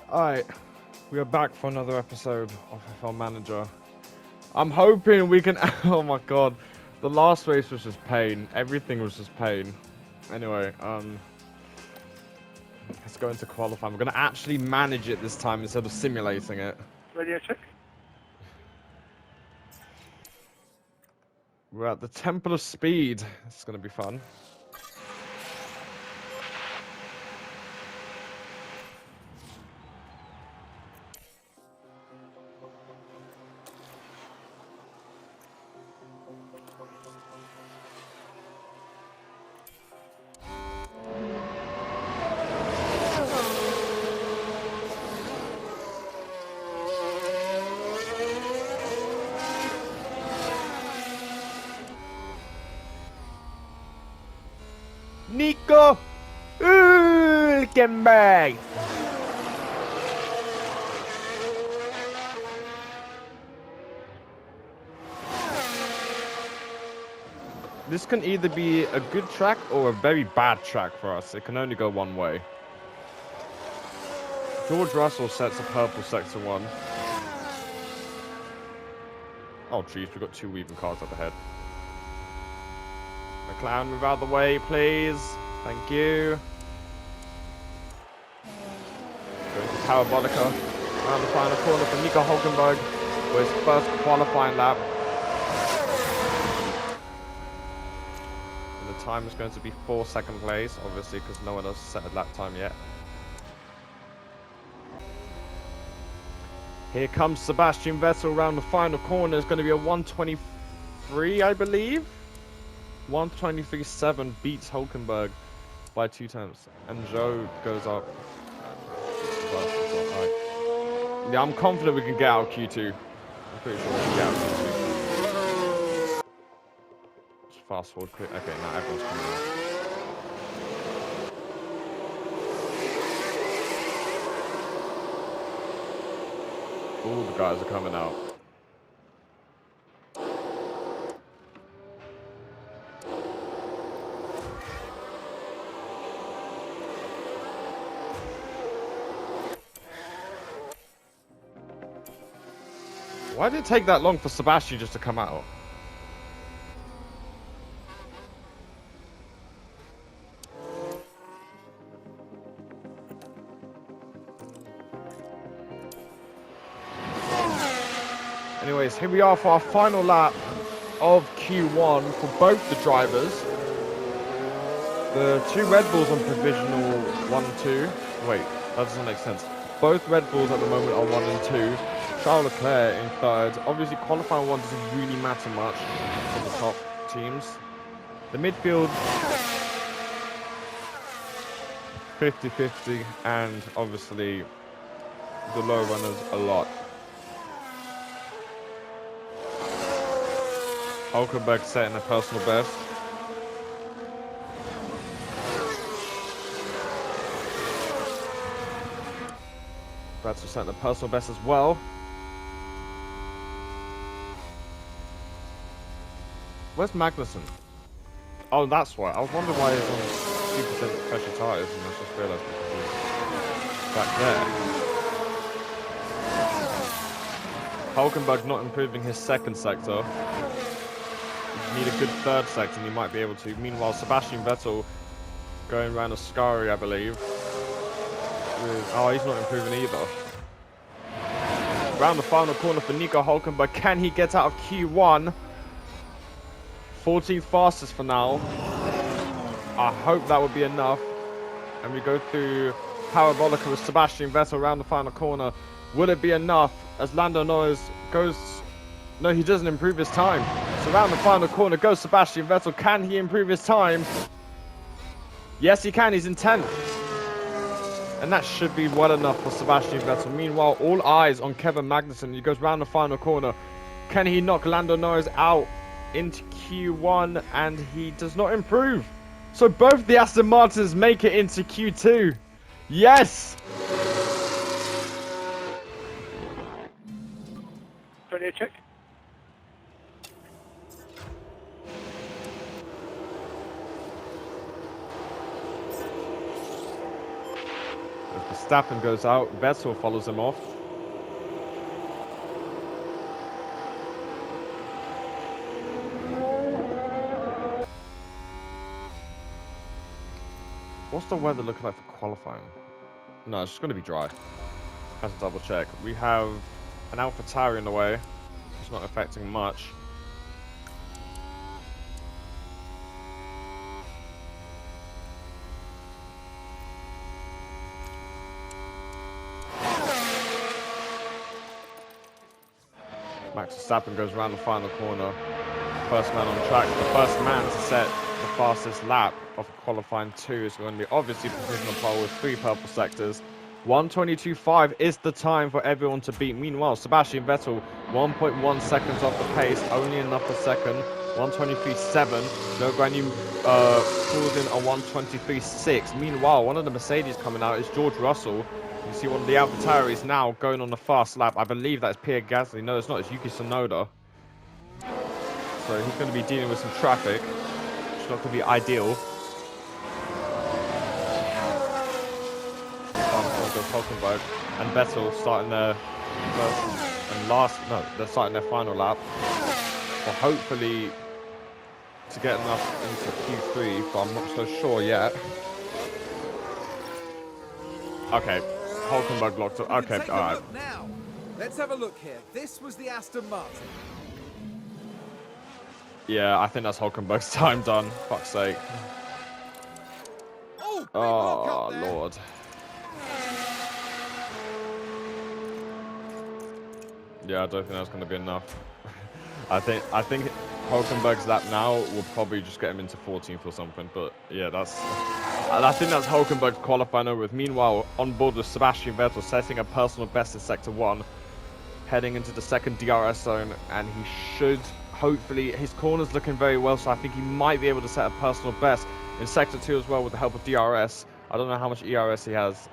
Alright, we are back for another episode of FL Manager. I'm hoping we can... Oh my god. The last race was just pain. Everything was just pain. Anyway, let's go into qualifying. We're going to actually manage it this time instead of simulating it. Radio check. We're at the Temple of Speed. It's going to be fun. Nico Hülkenberg. This can either be a good track or a very bad track for us. It can only go one way. George Russell sets a purple sector 1. Oh jeez, we've got 2 weaving cars up ahead. McLaren, move out of the way, please. Thank you. Going to Parabolica. Around the final corner for Nico Hülkenberg for his first qualifying lap. And the time is going to be 4 second place, obviously, because no one has set a lap time yet. Here comes Sebastian Vettel around the final corner. It's going to be a 1:23, I believe. 1:23.7 beats Hülkenberg by 2 times. And Joe goes up. Right. Yeah, I'm confident we can get out of Q2. I'm pretty sure we can get out of Q2. Just fast forward quick. Okay, now everyone's coming out. All the guys are coming out. Why did it take that long for Sebastian just to come out? Anyways, here we are for our final lap of Q1 for both the drivers. The 2 Red Bulls on provisional 1 and 2. Wait, that doesn't make sense. Both Red Bulls at the moment are 1 and 2. Charles Leclerc in 3rd. Obviously, qualifying 1 doesn't really matter much for the top teams. The midfield, 50-50, and obviously the low runners a lot. Hülkenberg setting a personal best. Vettel setting a personal best as well. Where's Magnussen? Oh, that's why. I was wondering why he's on 2% pressure tires, and I just realised because he's back there. Hülkenberg not improving his 2nd sector. You need a good 3rd sector, and you might be able to. Meanwhile, Sebastian Vettel going around Ascari, I believe. Oh, he's not improving either. Around the final corner for Nico Hülkenberg. Can he get out of Q1? 14th fastest for now. I hope that would be enough. And we go through Parabolica with Sebastian Vettel around the final corner. Will it be enough as Lando Norris goes... No, he doesn't improve his time. So around the final corner goes Sebastian Vettel. Can he improve his time? Yes, he can. He's in 10th. And that should be well enough for Sebastian Vettel. Meanwhile, all eyes on Kevin Magnussen. He goes round the final corner. Can he knock Lando Norris out into Q1? And he does not improve. So both the Aston Martins make it into Q2. Yes! Radio check. Verstappen goes out. Vettel follows him off. What's the weather looking like for qualifying? No, it's just going to be dry. Have to double check. We have an AlphaTauri in the way. It's not affecting much. Max Verstappen goes around the final corner. First man on track. The first man to set the fastest lap of qualifying 2 is going to be obviously provisional pole with 3 purple sectors. 1:22.5 is the time for everyone to beat. Meanwhile, Sebastian Vettel 1.1 seconds off the pace, only enough a second. 1:23.7. Joe Guanyu pulls in a 1:23.6. Meanwhile, one of the Mercedes coming out is George Russell. You see one of the AlphaTauris now going on the fast lap. I believe that's Pierre Gasly. No, it's not. It's Yuki Tsunoda. So he's going to be dealing with some traffic. It's not going to be ideal. Hulkenberg and Vettel starting their first and last. No, they're starting their final lap. Well, hopefully to get enough into Q3, but I'm not so sure yet. Okay, Hulkenberg locked up. Okay, all right. Now, let's have a look here. This was the Aston Martin. Yeah, I think that's Hulkenberg's time done. Fuck's sake. Oh, Lord. Yeah, I don't think that's going to be enough. I think Hulkenberg's lap now will probably just get him into 14th or something. But yeah, I think that's Hulkenberg's qualifying over with. Meanwhile, on board with Sebastian Vettel setting a personal best in Sector 1, heading into the second DRS zone, and he should hopefully, his corner's looking very well, so I think he might be able to set a personal best in Sector 2 as well with the help of DRS. I don't know how much ERS he has.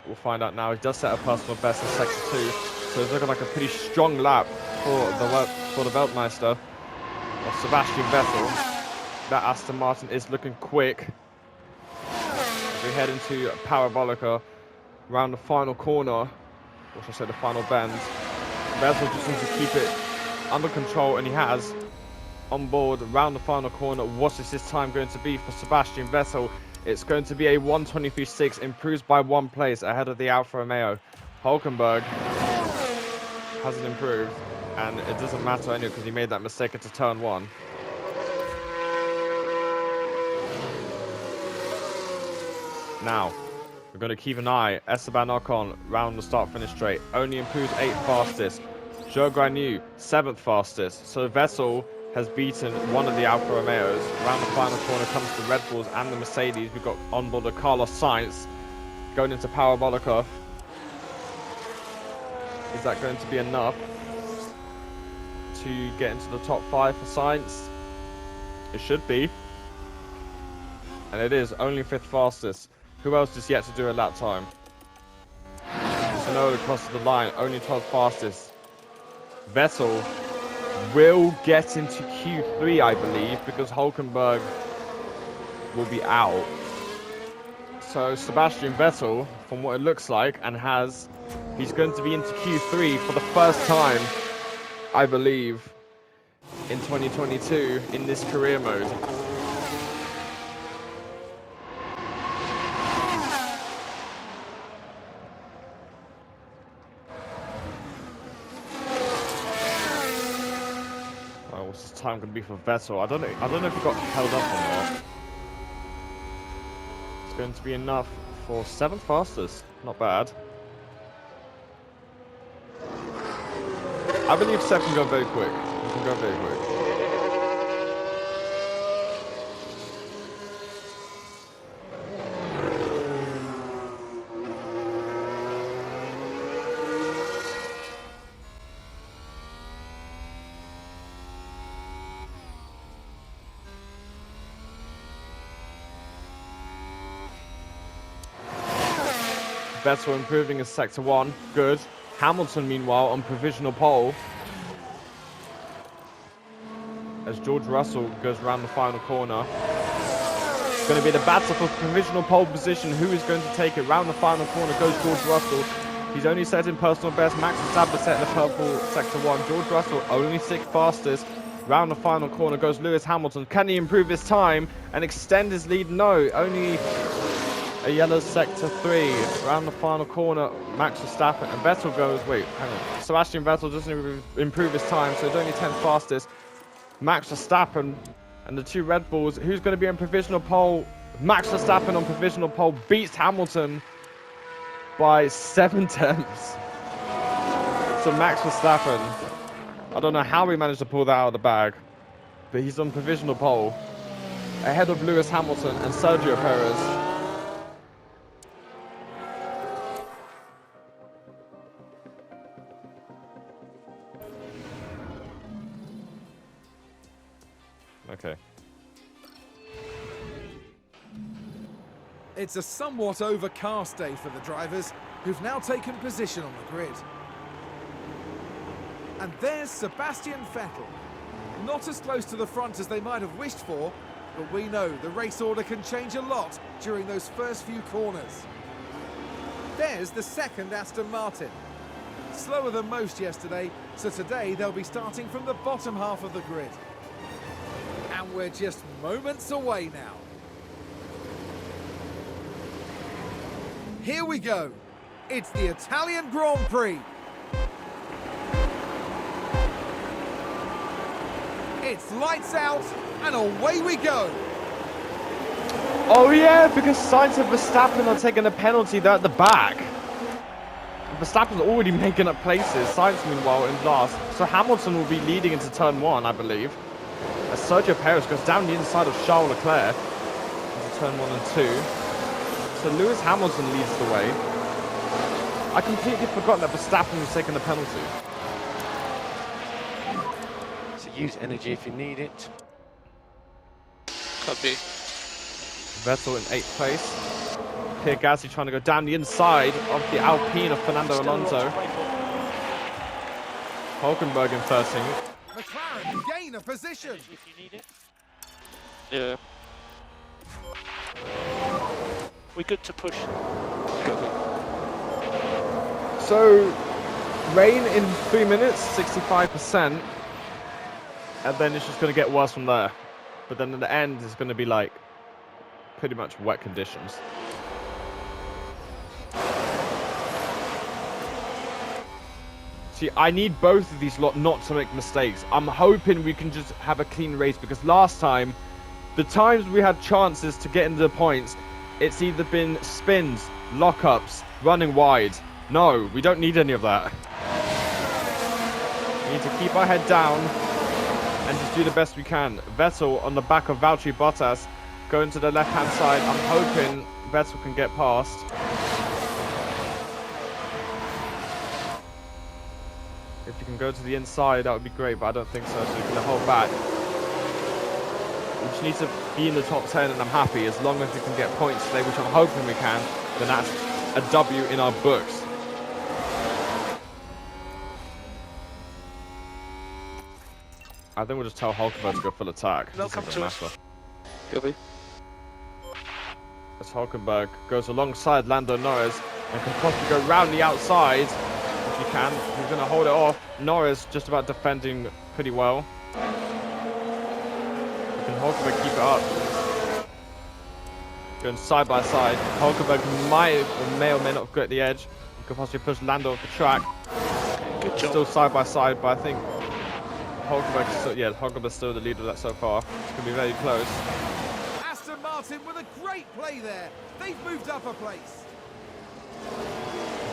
We'll find out now. He does set a personal best in Sector 2. So it's looking like a pretty strong lap for the Weltmeister of Sebastian Vettel. That Aston Martin is looking quick. As we head into Parabolica, around the final corner, or should I say the final bend. Vettel just needs to keep it under control, and he has. On board around the final corner, what is this time going to be for Sebastian Vettel? It's going to be a 1:23.6, improves by 1 place ahead of the Alfa Romeo. Hulkenberg hasn't improved, and it doesn't matter anyway because he made that mistake into turn 1. Now, we're going to keep an eye. Esteban Ocon round the start-finish straight. Only improves 8th fastest. Zhou Guanyu, 7th fastest. So Vettel has beaten one of the Alfa Romeos. Around the final corner comes the Red Bulls and the Mercedes. We've got on board a Carlos Sainz going into Parabolica. Is that going to be enough to get into the top 5 for Sainz? It should be. And it is only 5th fastest. Who else is yet to do a lap time? Tsunoda crosses the line, only 12th fastest. Vettel will get into Q3, I believe, because Hulkenberg will be out. So Sebastian Vettel, from what it looks like, and he's going to be into Q3 for the first time, I believe, in 2022 in this career mode. What's this time going to be for Vettel? I don't know if he got held up or not. It's going to be enough for 7th fastest. Not bad. I believe Seth can go very quick. He can go very quick. Vettel improving in Sector 1. Good. Hamilton, meanwhile, on provisional pole. As George Russell goes around the final corner. going to be the battle for provisional pole position. Who is going to take it? Round the final corner goes George Russell. He's only setting personal best. Max Verstappen setting the purple sector 1. George Russell only 6th fastest. Round the final corner goes Lewis Hamilton. Can he improve his time and extend his lead? No, only a yellow sector 3. Round the final corner, Max Verstappen and Vettel goes. Wait, hang on. Sebastian Vettel doesn't improve his time, so it's only 10th fastest. Max Verstappen and the 2 Red Bulls. Who's going to be on provisional pole? Max Verstappen on provisional pole beats Hamilton by 7 tenths. So Max Verstappen, I don't know how he managed to pull that out of the bag, but he's on provisional pole ahead of Lewis Hamilton and Sergio Perez. Okay. It's a somewhat overcast day for the drivers, who've now taken position on the grid. And there's Sebastian Vettel. Not as close to the front as they might have wished for, but we know the race order can change a lot during those first few corners. There's the second Aston Martin. Slower than most yesterday, so today they'll be starting from the bottom half of the grid. And we're just moments away now. Here we go. It's the Italian Grand Prix. It's lights out and away we go. Oh yeah, because Sainz and Verstappen are taking a penalty. They're at the back. Verstappen's already making up places. Sainz, meanwhile, in last. So Hamilton will be leading into turn 1, I believe. As Sergio Perez goes down the inside of Charles Leclerc into turn 1 and 2. So Lewis Hamilton leads the way. I completely forgot that Verstappen was taking the penalty. So use energy if you need it. Could be. Vettel in 8th place. Pierre Gasly trying to go down the inside of the Alpine of Fernando Alonso. Hulkenberg in 13th. McLaren gain a position. If you need it. Yeah. We're good to push. So, rain in 3 minutes, 65%. And then it's just going to get worse from there. But then at the end, it's going to be like pretty much wet conditions. See, I need both of these lot not to make mistakes. I'm hoping we can just have a clean race, because last time, the times we had chances to get into the points, it's either been spins, lockups, running wide. No, we don't need any of that. We need to keep our head down and just do the best we can. Vettel on the back of Valtteri Bottas, going to the left-hand side. I'm hoping Vettel can get past. If you can go to the inside, that would be great, but I don't think so, so you're going to hold back. We just need to be in the top 10, and I'm happy. As long as we can get points today, which I'm hoping we can, then that's a W in our books. I think we'll just tell Hulkenberg to go full attack. They'll come to us. Could be. As Hulkenberg goes alongside Lando Norris and can possibly go round the outside. If he can, he's going to hold it off. Norris just about defending pretty well. Can Hulkenberg keep it up? Going side by side. Hulkenberg may or may not get the edge. He could possibly push Lando off the track. Good job. Still side by side, but I think Hulkenberg's still the leader of that so far. It's going to be very close. Aston Martin with a great play there. They've moved up a place.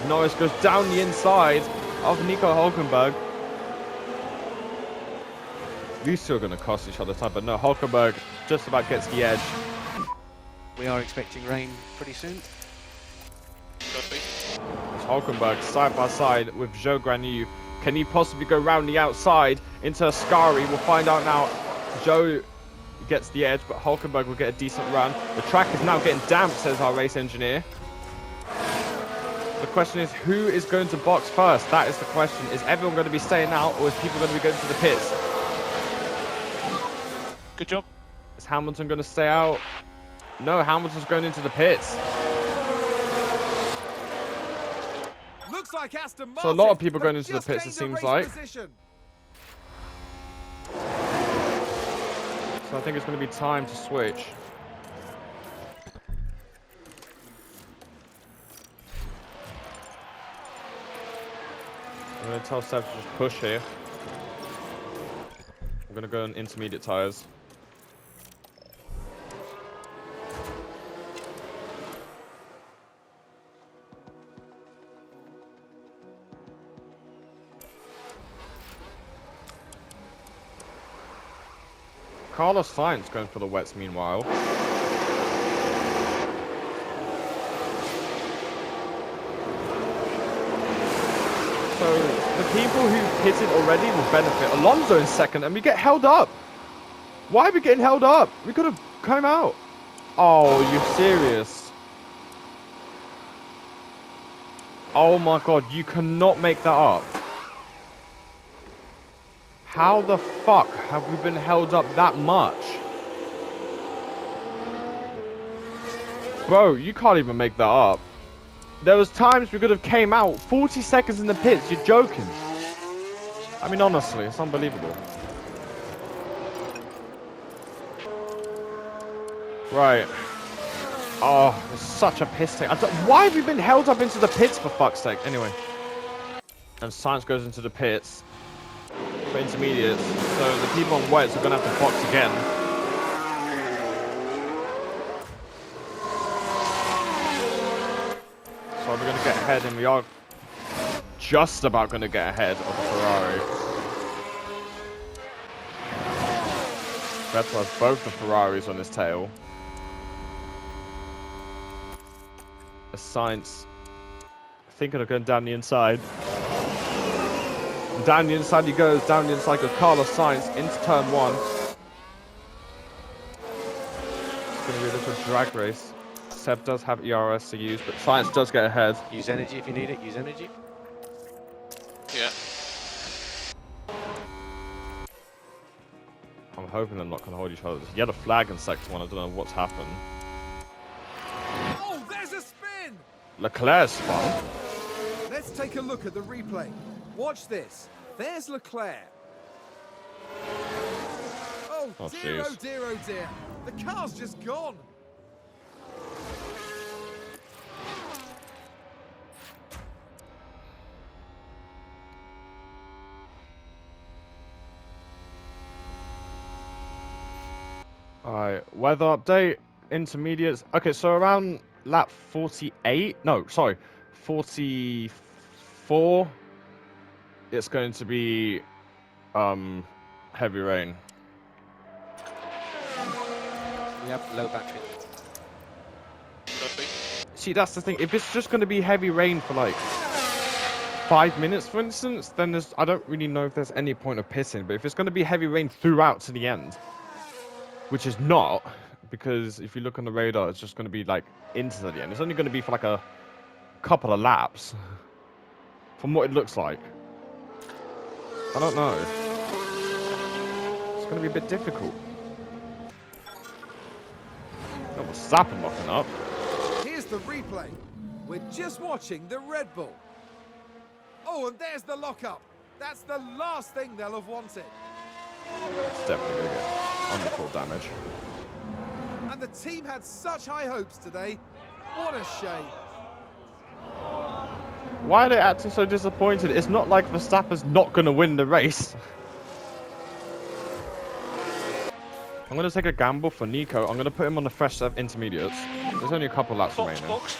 Norris goes down the inside of Nico Hulkenberg. These two are going to cost each other time, but no, Hulkenberg just about gets the edge. We are expecting rain pretty soon. Could be. Hulkenberg side by side with Joe Granu. Can he possibly go round the outside into Ascari? We'll find out now. Joe gets the edge, but Hulkenberg will get a decent run. The track is now getting damp, says our race engineer. The question is, who is going to box first? That is the question. Is everyone going to be staying out, or is people going to be going to the pits? Good job. Is Hamilton going to stay out? No, Hamilton's going into the pits. Looks like Aston Martin So a lot of people have going into the just pits, it gained a seems race like. position. So I think it's going to be time to switch. I'm going to tell Seb to just push here. I'm going to go on intermediate tyres. Carlos Sainz going for the wets meanwhile. So the people who pitted already will benefit. Alonso in second, and we get held up. Why are we getting held up? We could have come out. Oh, you're serious? Oh my god, you cannot make that up. How the fuck have we been held up that much? Bro, you can't even make that up. There was times we could have came out 40 seconds in the pits. You're joking. I mean, honestly, it's unbelievable. Right. Oh, it's such a piss take. Why have we been held up into the pits, for fuck's sake? Anyway. And Sainz goes into the pits for intermediates. So the people on wets are going to have to box again. So we're going to get ahead, and we are just about going to get ahead of the Ferrari. Vettel has both the Ferraris on his tail. The Sainz thinking of going down the inside. And down the inside he goes, down the inside goes Carlos Sainz into turn 1. It's going to be a little drag race. Seb does have ERS to use, but Sainz does get ahead. Use energy if you need it. Use energy. Yeah. I'm hoping they're not going to hold each other. He had a flag in sector 1. I don't know what's happened. Oh, there's a spin! Leclerc's spun. Let's take a look at the replay. Watch this. There's Leclerc. Oh, Oh, dear, oh jeez. dear, oh dear. The car's just gone. Alright, weather update, intermediates. Okay, so around lap 48, no, sorry, 44, it's going to be heavy rain. We have low battery. Could be. See, that's the thing. If it's just going to be heavy rain for like 5 minutes, for instance, then I don't really know if there's any point of pitting. But if it's going to be heavy rain throughout to the end, which is not, because if you look on the radar, it's just going to be like into the end. It's only going to be for like a couple of laps, from what it looks like. I don't know. It's going to be a bit difficult. Oh, what's Zappa locking up? Here's the replay. We're just watching the Red Bull. Oh, and there's the lockup. That's the last thing they'll have wanted. It's definitely going to get under full damage. And the team had such high hopes today. What a shame. Why are they acting so disappointed? It's not like Verstappen's not going to win the race. I'm going to take a gamble for Nico. I'm going to put him on the fresh set of intermediates. There's only a couple laps Box, remaining. box.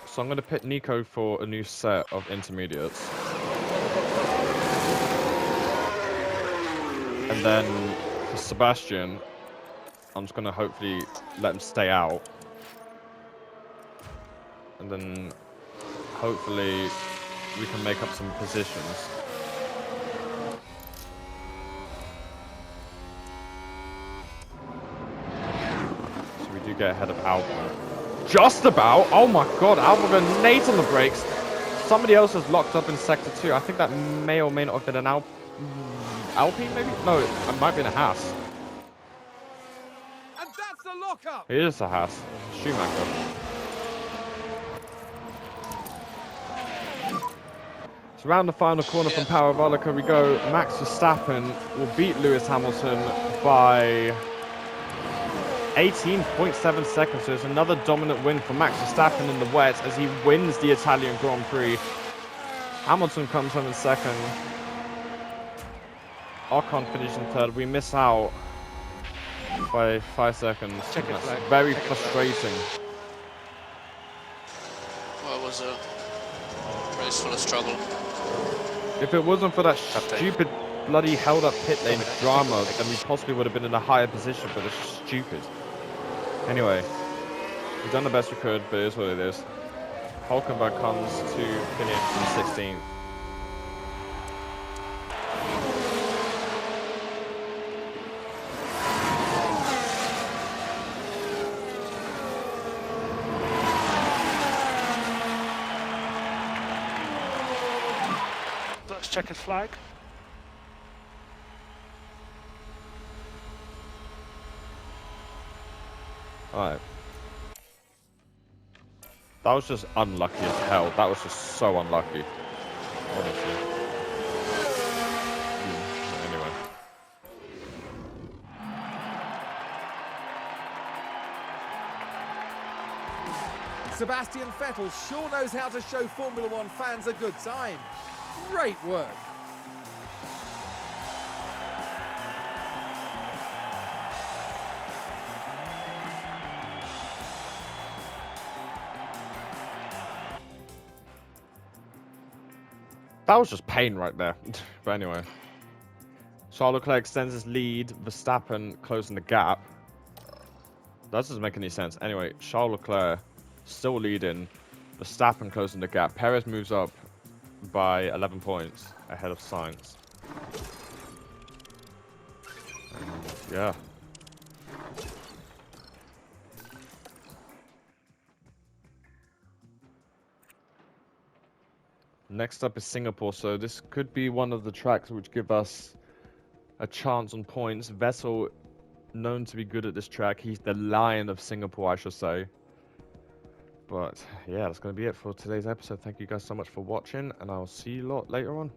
So I'm going to pit Nico for a new set of intermediates. And then for Sebastian, I'm just going to hopefully let him stay out. And then hopefully we can make up some positions. So we do get ahead of Albon. Just about! Oh my god, Albon going nate on the brakes. Somebody else is locked up in sector 2. I think that may or may not have been an Alpine, maybe? No, it might be a Haas. lock-up. He is a Haas. Schumacher. So around the final corner from Parabolica we go. Max Verstappen will beat Lewis Hamilton by 18.7 seconds. So it's another dominant win for Max Verstappen in the wet as he wins the Italian Grand Prix. Hamilton comes home in second. Ocon finishing third. We miss out by 5 seconds. Checkered That's flag. very Checkered frustrating. Well, it was a race full of struggle. If it wasn't for that Update. stupid bloody held up pit lane Dominate. drama, then we possibly would have been in a higher position, but it's stupid. Anyway, we've done the best we could, but it is what it is. Hulkenberg comes to finish in 16th. That's checkered flag. Alright. That was just unlucky as hell. That was just so unlucky. Honestly. Anyway. Sebastian Vettel sure knows how to show Formula One fans a good time. Great work. That was just pain right there. But anyway. Charles Leclerc extends his lead. Verstappen closing the gap. That doesn't make any sense. Anyway, Charles Leclerc still leading. Verstappen closing the gap. Perez moves up by 11 points ahead of Sainz. Yeah. Next up is Singapore, so this could be one of the tracks which give us a chance on points. Vettel, known to be good at this track. He's the lion of Singapore, I should say. But yeah, that's going to be it for today's episode. Thank you guys so much for watching, and I'll see you lot later on.